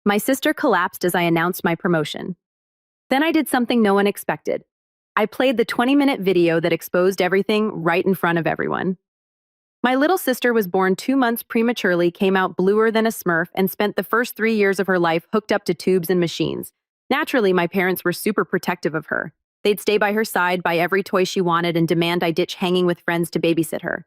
My sister collapsed as I announced my promotion. Then I did something no one expected. I played the 20-minute video that exposed everything right in front of everyone. My little sister was born 2 months prematurely, came out bluer than a Smurf, and spent the first 3 years of her life hooked up to tubes and machines. Naturally, my parents were super protective of her. They'd stay by her side, buy every toy she wanted, and demand I ditch hanging with friends to babysit her.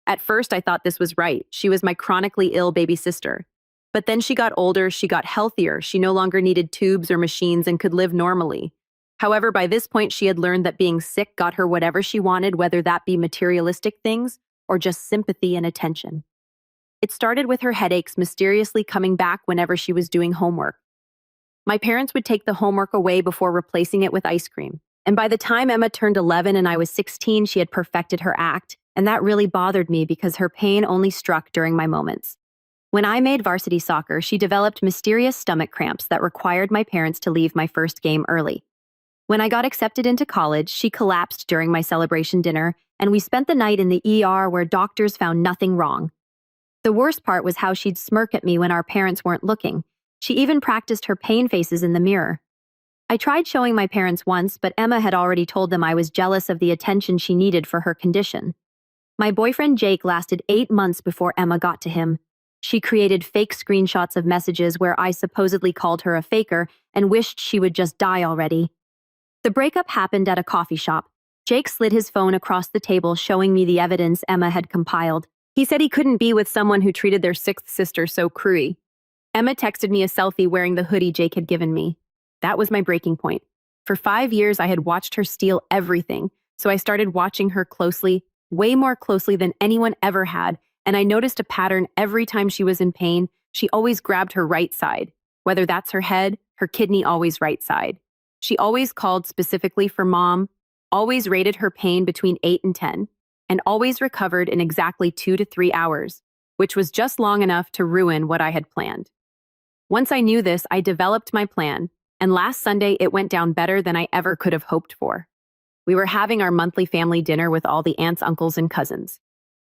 At first, I thought this was right. She was my chronically ill baby sister. But then she got older, she got healthier, she no longer needed tubes or machines and could live normally. However, by this point, she had learned that being sick got her whatever she wanted, whether that be materialistic things or just sympathy and attention. It started with her headaches mysteriously coming back whenever she was doing homework. My parents would take the homework away before replacing it with ice cream. And by the time Emma turned 11 and I was 16, she had perfected her act, and that really bothered me because her pain only struck during my moments. When I made varsity soccer, she developed mysterious stomach cramps that required my parents to leave my first game early. When I got accepted into college, she collapsed during my celebration dinner, and we spent the night in the ER where doctors found nothing wrong. The worst part was how she'd smirk at me when our parents weren't looking. She even practiced her pain faces in the mirror. I tried showing my parents once, but Emma had already told them I was jealous of the attention she needed for her condition. My boyfriend Jake lasted 8 months before Emma got to him. She created fake screenshots of messages where I supposedly called her a faker and wished she would just die already. The breakup happened at a coffee shop. Jake slid his phone across the table, showing me the evidence Emma had compiled. He said he couldn't be with someone who treated their sixth sister so cruelly. Emma texted me a selfie wearing the hoodie Jake had given me. That was my breaking point. For 5 years, I had watched her steal everything, so I started watching her closely, way more closely than anyone ever had, and I noticed a pattern every time she was in pain. She always grabbed her right side. Whether that's her head, her kidney, always right side. She always called specifically for mom, always rated her pain between 8 and 10, and always recovered in exactly 2 to 3 hours, which was just long enough to ruin what I had planned. Once I knew this, I developed my plan, and last Sunday it went down better than I ever could have hoped for. We were having our monthly family dinner with all the aunts, uncles, and cousins.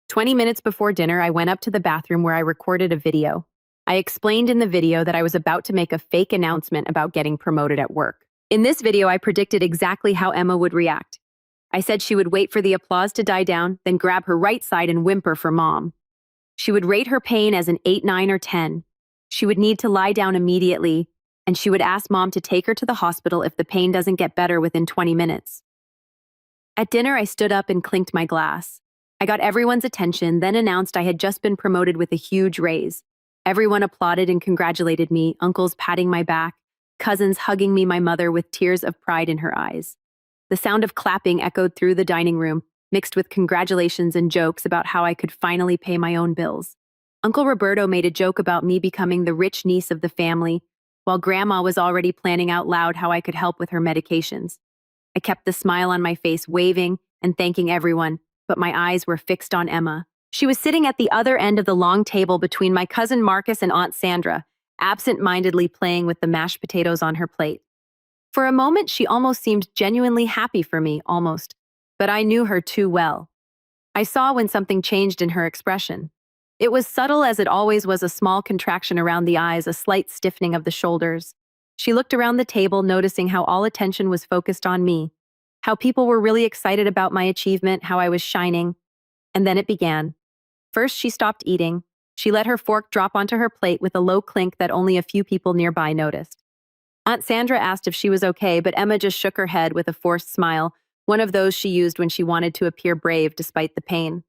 20 minutes before dinner, I went up to the bathroom where I recorded a video. I explained in the video that I was about to make a fake announcement about getting promoted at work. In this video, I predicted exactly how Emma would react. I said she would wait for the applause to die down, then grab her right side and whimper for mom. She would rate her pain as an 8, 9, or 10. She would need to lie down immediately, and she would ask mom to take her to the hospital if the pain doesn't get better within 20 minutes. At dinner, I stood up and clinked my glass. I got everyone's attention, then announced I had just been promoted with a huge raise. Everyone applauded and congratulated me, uncles patting my back, cousins hugging me, my mother with tears of pride in her eyes. The sound of clapping echoed through the dining room, mixed with congratulations and jokes about how I could finally pay my own bills. Uncle Roberto made a joke about me becoming the rich niece of the family, while Grandma was already planning out loud how I could help with her medications. I kept the smile on my face, waving and thanking everyone, but my eyes were fixed on Emma. She was sitting at the other end of the long table between my cousin Marcus and Aunt Sandra, absent-mindedly playing with the mashed potatoes on her plate. For a moment, she almost seemed genuinely happy for me, almost, but I knew her too well. I saw when something changed in her expression. It was subtle as it always was, a small contraction around the eyes, a slight stiffening of the shoulders. She looked around the table, noticing how all attention was focused on me, how people were really excited about my achievement, how I was shining. And then it began. First, she stopped eating. She let her fork drop onto her plate with a low clink that only a few people nearby noticed. Aunt Sandra asked if she was okay, but Emma just shook her head with a forced smile, one of those she used when she wanted to appear brave despite the pain.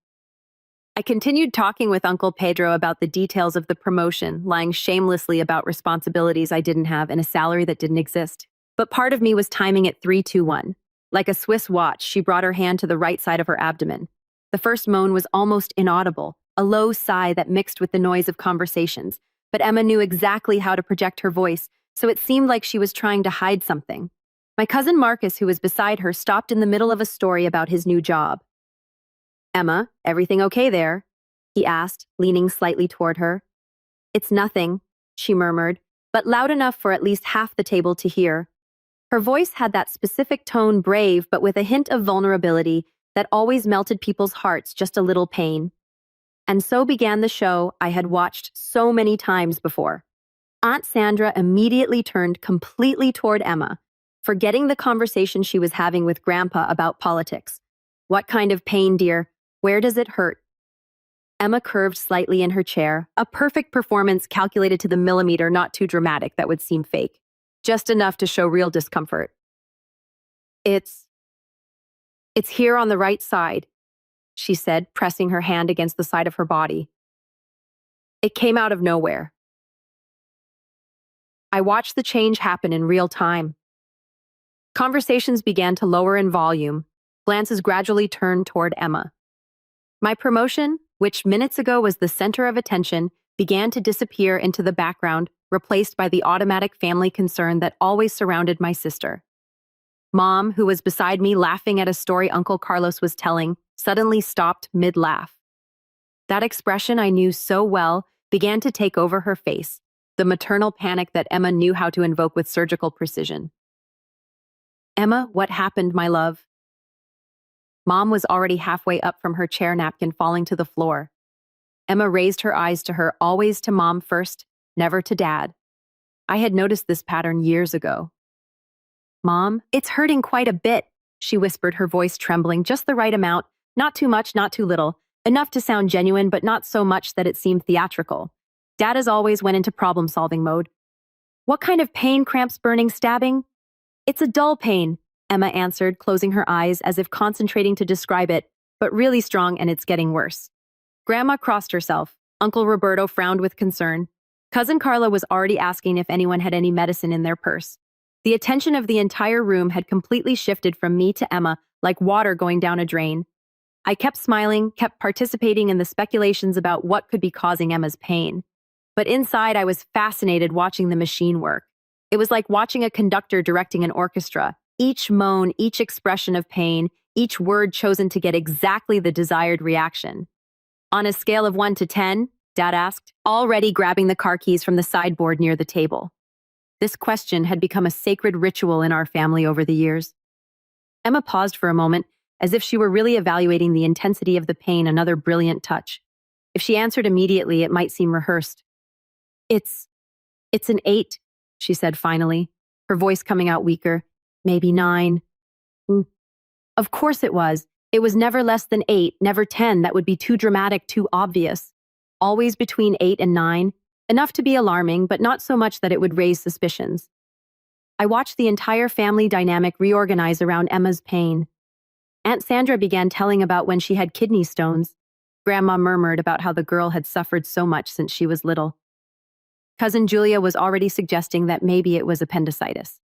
I continued talking with Uncle Pedro about the details of the promotion, lying shamelessly about responsibilities I didn't have and a salary that didn't exist. But part of me was timing it 3, 2, 1. Like a Swiss watch, she brought her hand to the right side of her abdomen. The first moan was almost inaudible, a low sigh that mixed with the noise of conversations. But Emma knew exactly how to project her voice, so it seemed like she was trying to hide something. My cousin Marcus, who was beside her, stopped in the middle of a story about his new job. "Emma, everything okay there?" he asked, leaning slightly toward her. "It's nothing," she murmured, but loud enough for at least half the table to hear. Her voice had that specific tone, brave but with a hint of vulnerability, that always melted people's hearts, just a little pain. And so began the show I had watched so many times before. Aunt Sandra immediately turned completely toward Emma, forgetting the conversation she was having with Grandpa about politics. What kind of pain, dear? Where does it hurt? Emma curved slightly in her chair, a perfect performance calculated to the millimeter, not too dramatic that would seem fake, just enough to show real discomfort. It's here on the right side, she said, pressing her hand against the side of her body. It came out of nowhere. I watched the change happen in real time. Conversations began to lower in volume. Glances gradually turned toward Emma. My promotion, which minutes ago was the center of attention, began to disappear into the background, replaced by the automatic family concern that always surrounded my sister. Mom, who was beside me laughing at a story Uncle Carlos was telling, suddenly stopped mid-laugh. That expression I knew so well began to take over her face, the maternal panic that Emma knew how to invoke with surgical precision. Emma, what happened, my love? Mom was already halfway up from her chair napkin, falling to the floor. Emma raised her eyes to her, always to Mom first, never to Dad. I had noticed this pattern years ago. Mom, it's hurting quite a bit, she whispered, her voice trembling just the right amount, not too much, not too little, enough to sound genuine but not so much that it seemed theatrical. Dad as always went into problem-solving mode. What kind of pain? Cramps, burning, stabbing? It's a dull pain, Emma answered, closing her eyes as if concentrating to describe it, but really strong, and it's getting worse. Grandma crossed herself. Uncle Roberto frowned with concern. Cousin Carla was already asking if anyone had any medicine in their purse. The attention of the entire room had completely shifted from me to Emma, like water going down a drain. I kept smiling, kept participating in the speculations about what could be causing Emma's pain. But inside, I was fascinated watching the machine work. It was like watching a conductor directing an orchestra. Each moan, each expression of pain, each word chosen to get exactly the desired reaction. On a scale of 1 to 10, Dad asked, already grabbing the car keys from the sideboard near the table. This question had become a sacred ritual in our family over the years. Emma paused for a moment, as if she were really evaluating the intensity of the pain, another brilliant touch. If she answered immediately, it might seem rehearsed. It's an 8, she said finally, her voice coming out weaker. Maybe 9. Of course it was. It was never less than 8, never 10. That would be too dramatic, too obvious. Always between 8 and 9, enough to be alarming, but not so much that it would raise suspicions. I watched the entire family dynamic reorganize around Emma's pain. Aunt Sandra began telling about when she had kidney stones. Grandma murmured about how the girl had suffered so much since she was little. Cousin Julia was already suggesting that maybe it was appendicitis.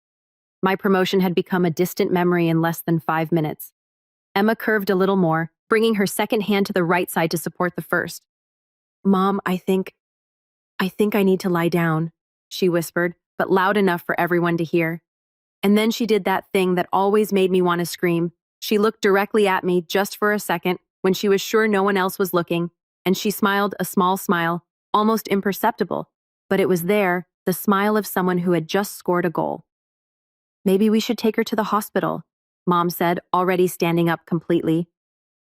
My promotion had become a distant memory in less than 5 minutes. Emma curved a little more, bringing her second hand to the right side to support the first. Mom, I think I need to lie down, she whispered, but loud enough for everyone to hear. And then she did that thing that always made me want to scream. She looked directly at me just for a second when she was sure no one else was looking, and she smiled a small smile, almost imperceptible, but it was there, the smile of someone who had just scored a goal. Maybe we should take her to the hospital, Mom said, already standing up completely.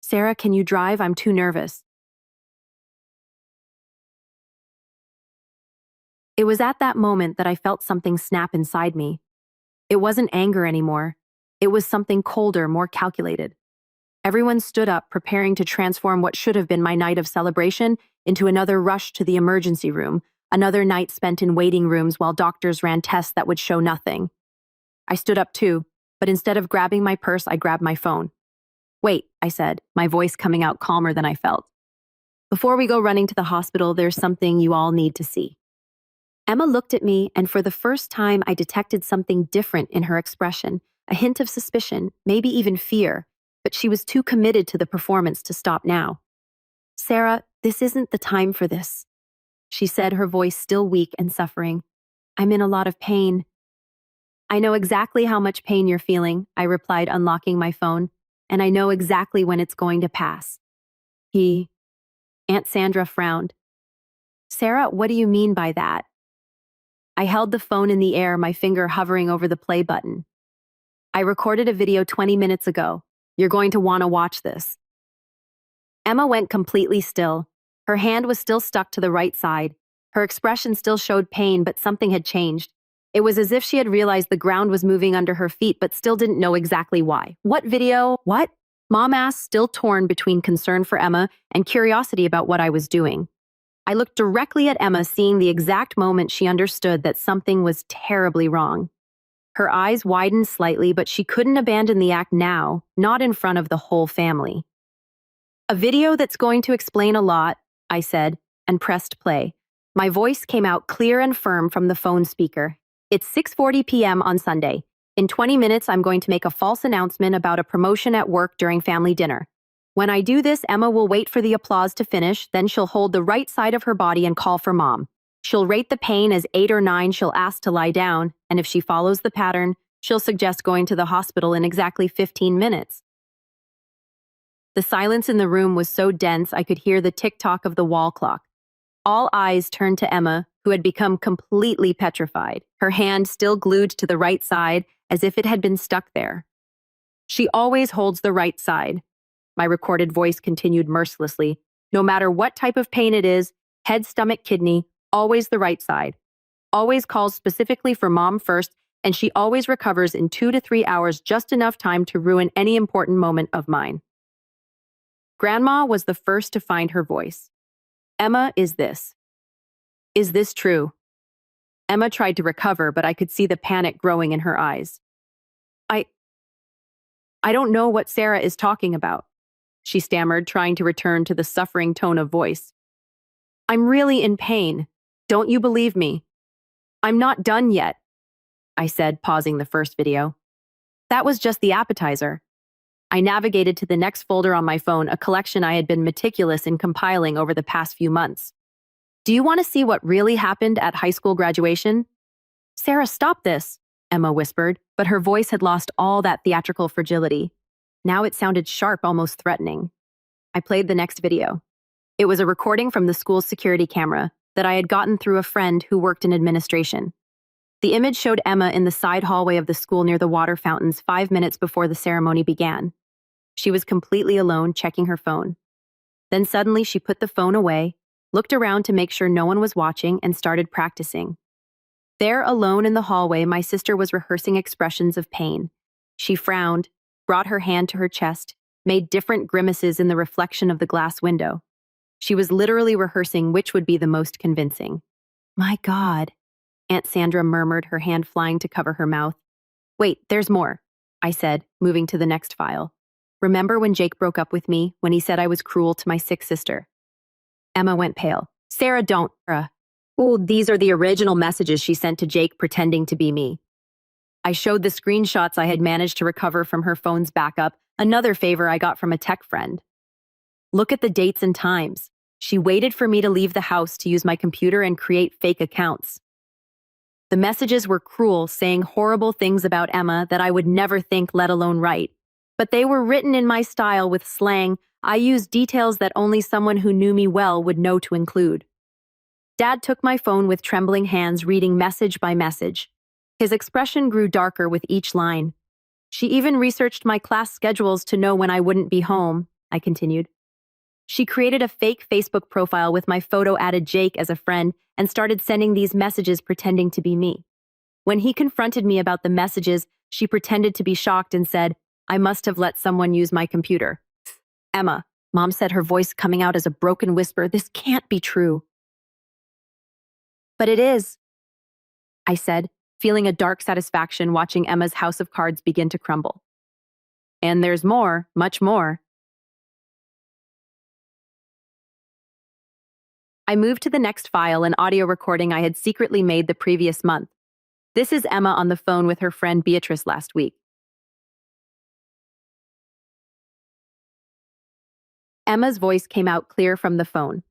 Sarah, can you drive? I'm too nervous. It was at that moment that I felt something snap inside me. It wasn't anger anymore. It was something colder, more calculated. Everyone stood up, preparing to transform what should have been my night of celebration into another rush to the emergency room, another night spent in waiting rooms while doctors ran tests that would show nothing. I stood up too, but instead of grabbing my purse, I grabbed my phone. Wait, I said, my voice coming out calmer than I felt. Before we go running to the hospital, there's something you all need to see. Emma looked at me, and for the first time, I detected something different in her expression, a hint of suspicion, maybe even fear, but she was too committed to the performance to stop now. Sarah, this isn't the time for this, she said, her voice still weak and suffering. I'm in a lot of pain. I know exactly how much pain you're feeling, I replied, unlocking my phone, and I know exactly when it's going to pass. Aunt Sandra frowned. Sarah, what do you mean by that? I held the phone in the air, my finger hovering over the play button. I recorded a video 20 minutes ago. You're going to want to watch this. Emma went completely still. Her hand was still stuck to the right side. Her expression still showed pain, but something had changed. It was as if she had realized the ground was moving under her feet, but still didn't know exactly why. What video? What? Mom asked, still torn between concern for Emma and curiosity about what I was doing. I looked directly at Emma, seeing the exact moment she understood that something was terribly wrong. Her eyes widened slightly, but she couldn't abandon the act now, not in front of the whole family. A video that's going to explain a lot, I said, and pressed play. My voice came out clear and firm from the phone speaker. It's 6:40 p.m. on Sunday. In 20 minutes, I'm going to make a false announcement about a promotion at work during family dinner. When I do this, Emma will wait for the applause to finish, then she'll hold the right side of her body and call for Mom. She'll rate the pain as 8 or 9, she'll ask to lie down, and if she follows the pattern, she'll suggest going to the hospital in exactly 15 minutes. The silence in the room was so dense I could hear the tick-tock of the wall clock. All eyes turned to Emma, who had become completely petrified, her hand still glued to the right side as if it had been stuck there. She always holds the right side. My recorded voice continued mercilessly. No matter what type of pain it is, head, stomach, kidney, always the right side. Always calls specifically for Mom first, and she always recovers in 2 to 3 hours, just enough time to ruin any important moment of mine. Grandma was the first to find her voice. Emma, is this true? Emma tried to recover, but I could see the panic growing in her eyes. I don't know what Sarah is talking about, she stammered, trying to return to the suffering tone of voice. I'm really in pain. Don't you believe me? I'm not done yet, I said, pausing the first video. That was just the appetizer. I navigated to the next folder on my phone, a collection I had been meticulous in compiling over the past few months. Do you want to see what really happened at high school graduation? Sarah, stop this, Emma whispered, but her voice had lost all that theatrical fragility. Now it sounded sharp, almost threatening. I played the next video. It was a recording from the school's security camera that I had gotten through a friend who worked in administration. The image showed Emma in the side hallway of the school near the water fountains 5 minutes before the ceremony began. She was completely alone, checking her phone. Then suddenly she put the phone away, looked around to make sure no one was watching, and started practicing. There, alone in the hallway, my sister was rehearsing expressions of pain. She frowned, brought her hand to her chest, made different grimaces in the reflection of the glass window. She was literally rehearsing which would be the most convincing. My God, Aunt Sandra murmured, her hand flying to cover her mouth. Wait, there's more, I said, moving to the next file. Remember when Jake broke up with me, when he said I was cruel to my sick sister? Emma went pale. Sarah, don't. Oh, these are the original messages she sent to Jake pretending to be me. I showed the screenshots I had managed to recover from her phone's backup, another favor I got from a tech friend. Look at the dates and times. She waited for me to leave the house to use my computer and create fake accounts. The messages were cruel, saying horrible things about Emma that I would never think, let alone write. But they were written in my style with slang. I used details that only someone who knew me well would know to include. Dad took my phone with trembling hands, reading message by message. His expression grew darker with each line. She even researched my class schedules to know when I wouldn't be home, I continued. She created a fake Facebook profile with my photo, added Jake as a friend, and started sending these messages pretending to be me. When he confronted me about the messages, she pretended to be shocked and said, I must have let someone use my computer. Emma, Mom said, her voice coming out as a broken whisper, this can't be true. But it is, I said, feeling a dark satisfaction watching Emma's house of cards begin to crumble. And there's more, much more. I moved to the next file, an audio recording I had secretly made the previous month. This is Emma on the phone with her friend Beatrice last week. Emma's voice came out clear from the phone.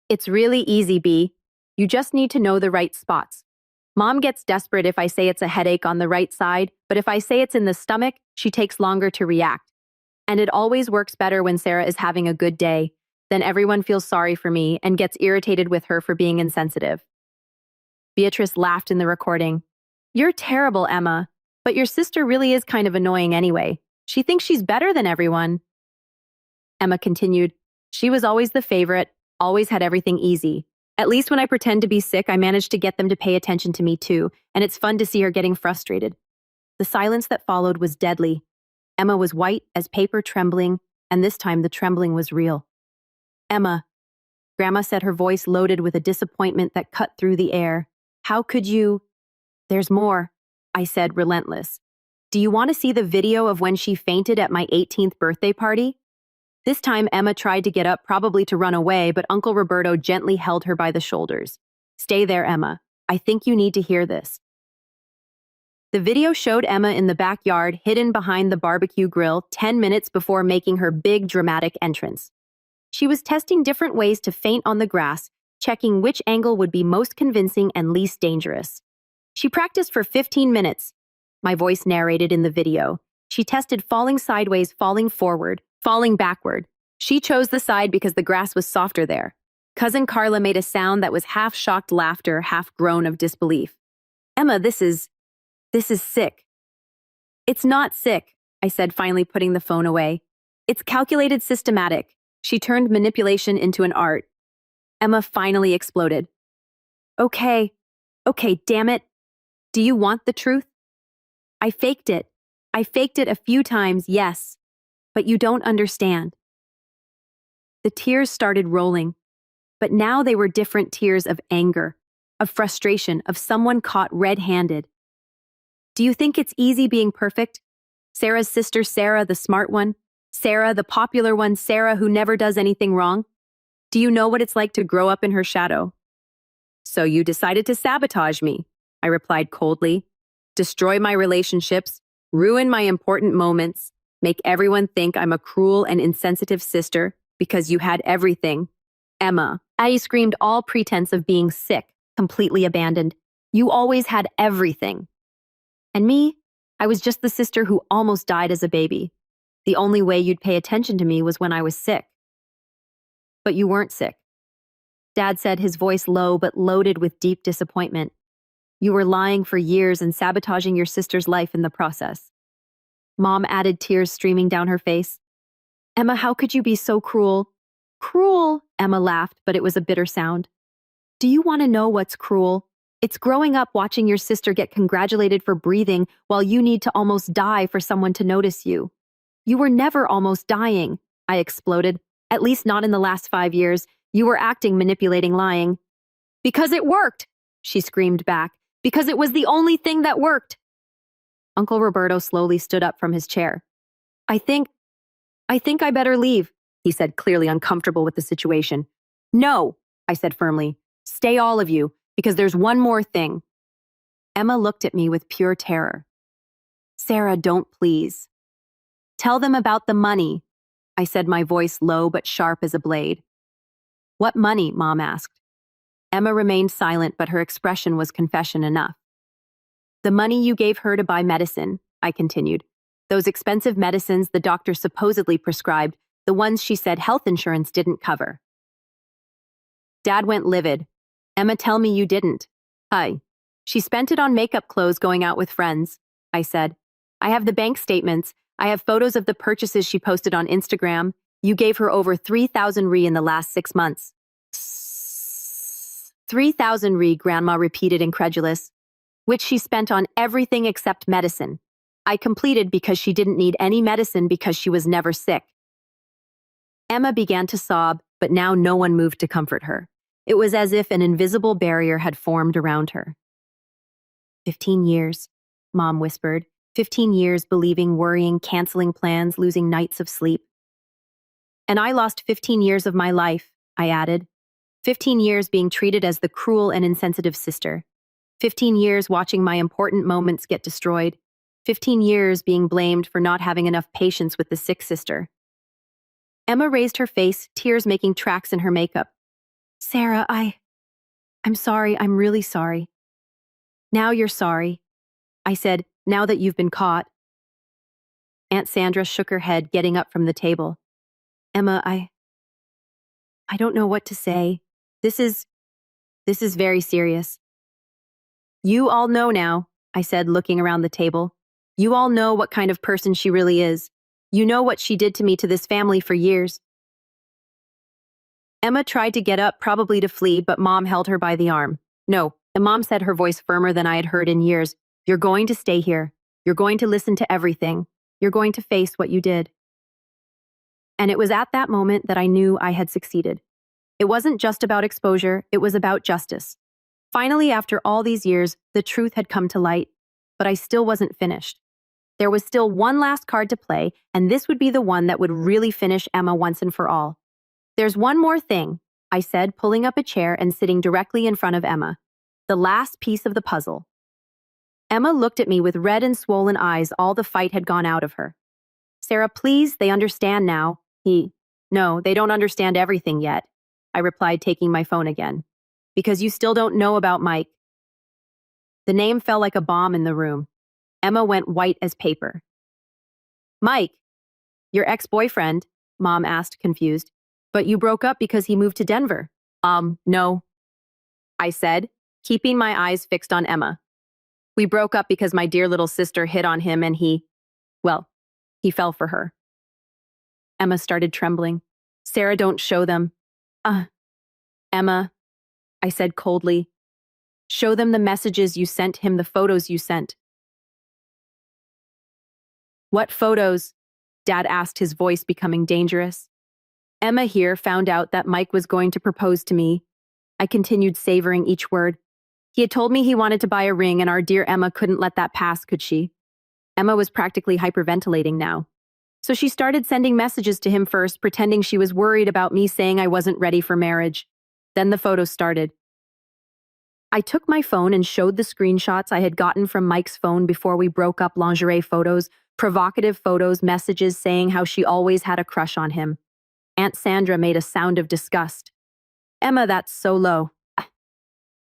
It's really easy, B. You just need to know the right spots. Mom gets desperate if I say it's a headache on the right side, but if I say it's in the stomach, she takes longer to react. And it always works better when Sarah is having a good day. Then everyone feels sorry for me and gets irritated with her for being insensitive. Beatrice laughed in the recording. You're terrible, Emma, but your sister really is kind of annoying anyway. She thinks she's better than everyone. Emma continued, she was always the favorite, always had everything easy. At least when I pretend to be sick, I manage to get them to pay attention to me too, and it's fun to see her getting frustrated. The silence that followed was deadly. Emma was white as paper, trembling, and this time the trembling was real. Emma, Grandma said, her voice loaded with a disappointment that cut through the air. How could you? There's more, I said, relentless. Do you want to see the video of when she fainted at my 18th birthday party? This time Emma tried to get up, probably to run away, but Uncle Roberto gently held her by the shoulders. Stay there, Emma. I think you need to hear this. The video showed Emma in the backyard, hidden behind the barbecue grill, 10 minutes before making her big dramatic entrance. She was testing different ways to faint on the grass, checking which angle would be most convincing and least dangerous. She practiced for 15 minutes. My voice narrated in the video. She tested falling sideways, falling forward, falling backward. She chose the side because the grass was softer there. Cousin Carla made a sound that was half shocked laughter, half groan of disbelief. Emma, this is sick. It's not sick, I said, finally putting the phone away. It's calculated, systematic. She turned manipulation into an art. Emma finally exploded. Okay, damn it. Do you want the truth? I faked it. I faked it a few times, yes. But you don't understand. The tears started rolling, but now they were different tears of anger, of frustration, of someone caught red-handed. Do you think it's easy being perfect? Sarah's sister, Sarah, the smart one? Sarah, the popular one, Sarah who never does anything wrong? Do you know what it's like to grow up in her shadow? So you decided to sabotage me, I replied coldly. Destroy my relationships, ruin my important moments, make everyone think I'm a cruel and insensitive sister because you had everything. Emma, I screamed, all pretense of being sick, completely abandoned. You always had everything. And me? I was just the sister who almost died as a baby. The only way you'd pay attention to me was when I was sick. But you weren't sick. Dad said, his voice low but loaded with deep disappointment. You were lying for years and sabotaging your sister's life in the process. Mom added, tears streaming down her face. Emma, how could you be so cruel? Cruel, Emma laughed, but it was a bitter sound. Do you want to know what's cruel? It's growing up watching your sister get congratulated for breathing while you need to almost die for someone to notice you. You were never almost dying, I exploded. At least not in the last 5 years. You were acting, manipulating, lying. Because it worked, she screamed back. Because it was the only thing that worked. Uncle Roberto slowly stood up from his chair. I think I better leave, he said, clearly uncomfortable with the situation. No, I said firmly. Stay, all of you, because there's one more thing. Emma looked at me with pure terror. Sarah, don't, please. Tell them about the money, I said, my voice low but sharp as a blade. What money? Mom asked. Emma remained silent, but her expression was confession enough. The money you gave her to buy medicine, I continued. Those expensive medicines the doctor supposedly prescribed, the ones she said health insurance didn't cover. Dad went livid. Emma, tell me you didn't. Hi. She spent it on makeup, clothes, going out with friends, I said. I have the bank statements. I have photos of the purchases she posted on Instagram. You gave her over 3,000 re in the last 6 months. 3,000 re, Grandma repeated, incredulous, which she spent on everything except medicine. I completed because she didn't need any medicine because she was never sick. Emma began to sob, but now no one moved to comfort her. It was as if an invisible barrier had formed around her. 15 years, Mom whispered. 15 years believing, worrying, canceling plans, losing nights of sleep. And I lost 15 years of my life, I added. 15 years being treated as the cruel and insensitive sister. 15 years watching my important moments get destroyed. 15 years being blamed for not having enough patience with the sick sister. Emma raised her face, tears making tracks in her makeup. Sarah, I'm sorry, I'm really sorry. Now you're sorry, I said, now that you've been caught. Aunt Sandra shook her head, getting up from the table. Emma, I don't know what to say. This is very serious. You all know now, I said, looking around the table. You all know what kind of person she really is. You know what she did to me, to this family for years. Emma tried to get up, probably to flee, but Mom held her by the arm. No, and Mom said, her voice firmer than I had heard in years. You're going to stay here. You're going to listen to everything. You're going to face what you did. And it was at that moment that I knew I had succeeded. It wasn't just about exposure, it was about justice. Finally, after all these years, the truth had come to light, but I still wasn't finished. There was still one last card to play, and this would be the one that would really finish Emma once and for all. There's one more thing, I said, pulling up a chair and sitting directly in front of Emma. The last piece of the puzzle. Emma looked at me with red and swollen eyes. All the fight had gone out of her. Sarah, please, they understand now. No, they don't understand everything yet, I replied, taking my phone again. Because you still don't know about Mike. The name fell like a bomb in the room. Emma went white as paper. Mike, your ex-boyfriend, Mom asked, confused. But you broke up because he moved to Denver. No, I said, keeping my eyes fixed on Emma. We broke up because my dear little sister hit on him and he fell for her. Emma started trembling. Sarah, don't show them. Emma, I said coldly. Show them the messages you sent him, the photos you sent. What photos? Dad asked, his voice becoming dangerous. Emma here found out that Mike was going to propose to me. I continued, savoring each word. He had told me he wanted to buy a ring, and our dear Emma couldn't let that pass, could she? Emma was practically hyperventilating now. So she started sending messages to him first, pretending she was worried about me saying I wasn't ready for marriage. Then the photos started. I took my phone and showed the screenshots I had gotten from Mike's phone before we broke up. Lingerie photos, provocative photos, messages saying how she always had a crush on him. Aunt Sandra made a sound of disgust. Emma, that's so low.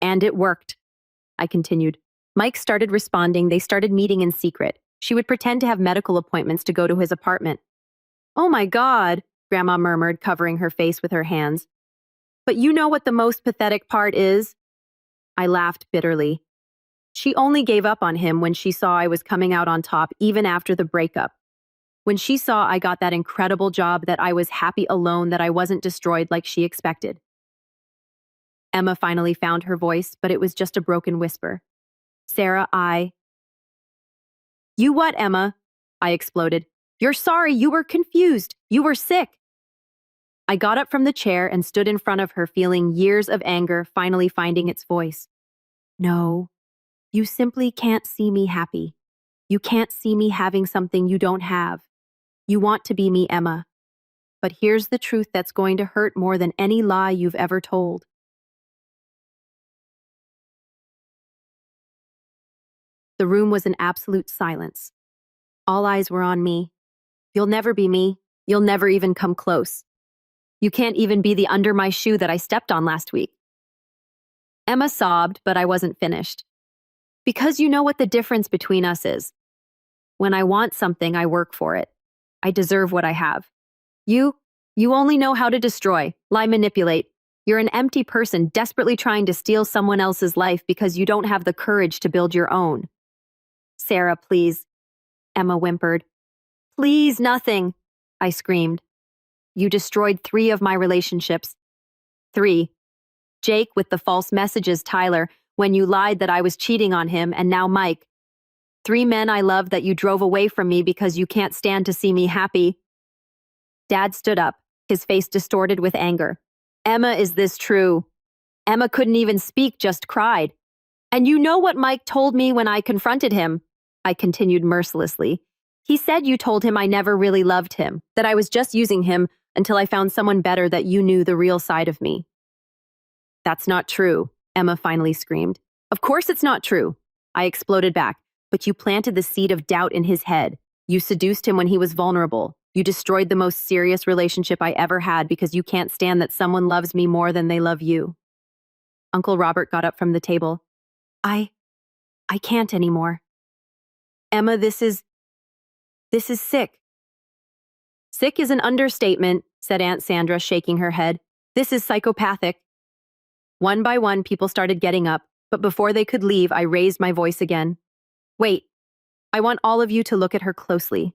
And it worked, I continued. Mike started responding. They started meeting in secret. She would pretend to have medical appointments to go to his apartment. Oh my God, Grandma murmured, covering her face with her hands. But you know what the most pathetic part is? I laughed bitterly. She only gave up on him when she saw I was coming out on top, even after the breakup. When she saw I got that incredible job, that I was happy alone, that I wasn't destroyed like she expected. Emma finally found her voice, but it was just a broken whisper. Sarah, You what, Emma? I exploded. You're sorry, you were confused. You were sick. I got up from the chair and stood in front of her, feeling years of anger finally finding its voice. No, you simply can't see me happy. You can't see me having something you don't have. You want to be me, Emma. But here's the truth that's going to hurt more than any lie you've ever told. The room was in absolute silence. All eyes were on me. You'll never be me. You'll never even come close. You can't even be the under my shoe that I stepped on last week. Emma sobbed, but I wasn't finished. Because you know what the difference between us is. When I want something, I work for it. I deserve what I have. You only know how to destroy, lie, manipulate. You're an empty person desperately trying to steal someone else's life because you don't have the courage to build your own. Sarah, please, Emma whimpered. Please, nothing, I screamed. You destroyed 3 of my relationships. 3. Jake with the false messages, Tyler, when you lied that I was cheating on him, and now Mike. 3 men I loved that you drove away from me because you can't stand to see me happy. Dad stood up, his face distorted with anger. Emma, is this true? Emma couldn't even speak, just cried. And you know what Mike told me when I confronted him? I continued mercilessly. He said you told him I never really loved him, that I was just using him until I found someone better, that you knew the real side of me. That's not true, Emma finally screamed. Of course it's not true, I exploded back, but you planted the seed of doubt in his head. You seduced him when he was vulnerable. You destroyed the most serious relationship I ever had because you can't stand that someone loves me more than they love you. Uncle Robert got up from the table. I can't anymore. Emma, this is sick. Sick is an understatement, said Aunt Sandra, shaking her head. This is psychopathic. One by one, people started getting up, but before they could leave, I raised my voice again. Wait, I want all of you to look at her closely.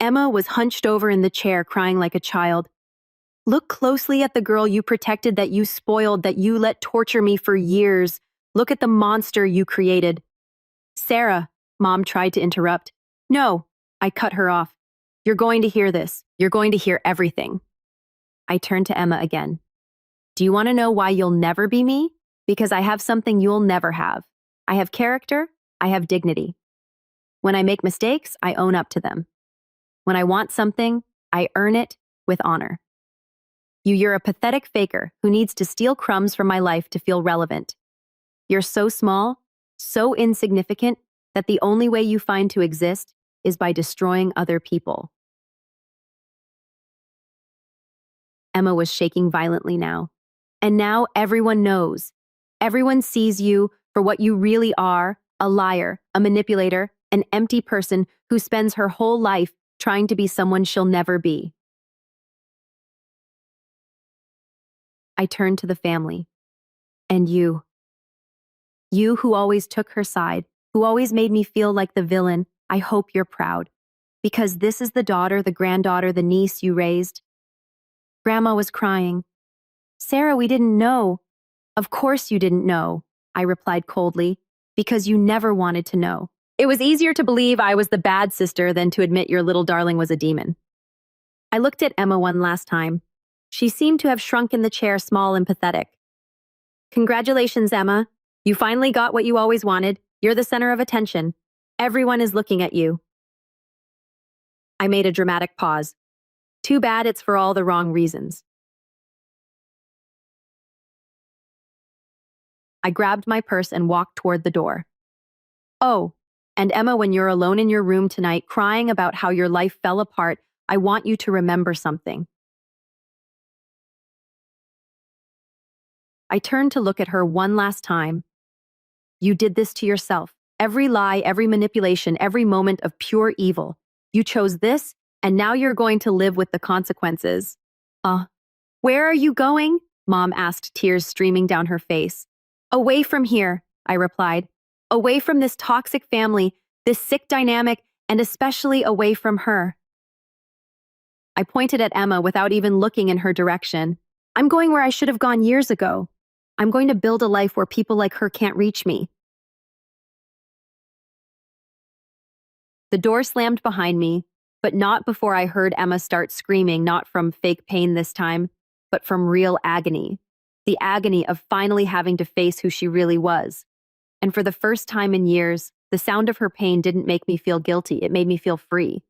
Emma was hunched over in the chair, crying like a child. Look closely at the girl you protected, that you spoiled, that you let torture me for years. Look at the monster you created. Sarah, Mom tried to interrupt. No, I cut her off. You're going to hear this. You're going to hear everything. I turned to Emma again. Do you want to know why you'll never be me? Because I have something you'll never have. I have character. I have dignity. When I make mistakes, I own up to them. When I want something, I earn it with honor. You're a pathetic faker who needs to steal crumbs from my life to feel relevant. You're so small, so insignificant, that the only way you find to exist is by destroying other people. Emma was shaking violently now. And now everyone knows. Everyone sees you for what you really are, a liar, a manipulator, an empty person who spends her whole life trying to be someone she'll never be. I turned to the family. And you who always took her side, who always made me feel like the villain, I hope you're proud. Because this is the daughter, the granddaughter, the niece you raised. Grandma was crying. Sarah, we didn't know. Of course you didn't know, I replied coldly, because you never wanted to know. It was easier to believe I was the bad sister than to admit your little darling was a demon. I looked at Emma one last time. She seemed to have shrunk in the chair, small and pathetic. Congratulations, Emma. You finally got what you always wanted. You're the center of attention. Everyone is looking at you. I made a dramatic pause. Too bad it's for all the wrong reasons. I grabbed my purse and walked toward the door. Oh, and Emma, when you're alone in your room tonight crying about how your life fell apart, I want you to remember something. I turned to look at her one last time. You did this to yourself. Every lie, every manipulation, every moment of pure evil. You chose this, and now you're going to live with the consequences. Where are you going? Mom asked, tears streaming down her face. Away from here, I replied. Away from this toxic family, this sick dynamic, and especially away from her. I pointed at Emma without even looking in her direction. I'm going where I should have gone years ago. I'm going to build a life where people like her can't reach me. The door slammed behind me, but not before I heard Emma start screaming, not from fake pain this time, but from real agony. The agony of finally having to face who she really was. And for the first time in years, the sound of her pain didn't make me feel guilty. It made me feel free.